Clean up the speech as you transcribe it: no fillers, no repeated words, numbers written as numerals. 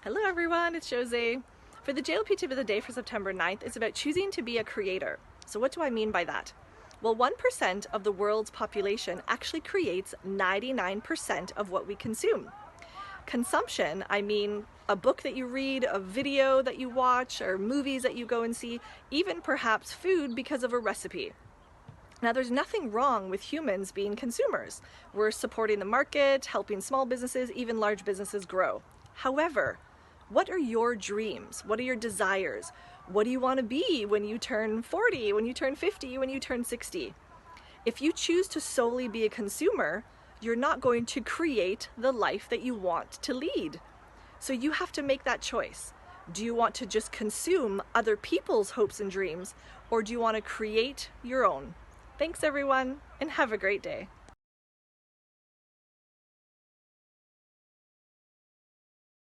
Hello everyone, it's Jose. For the JLP tip of the day for September 9th, it's about choosing to be a creator. So what do I mean by that? Well, 1% of the world's population actually creates 99% of what we consume. Consumption, I mean a book that you read, a video that you watch, or movies that you go and see, even perhaps food because of a recipe. Now, there's nothing wrong with humans being consumers. We're supporting the market, helping small businesses, even large businesses grow. However, what are your dreams? What are your desires? What do you want to be when you turn 40, when you turn 50, when you turn 60? If you choose to solely be a consumer, you're not going to create the life that you want to lead. So you have to make that choice. Do you want to just consume other people's hopes and dreams, or do you want to create your own? Thanks everyone, and have a great day.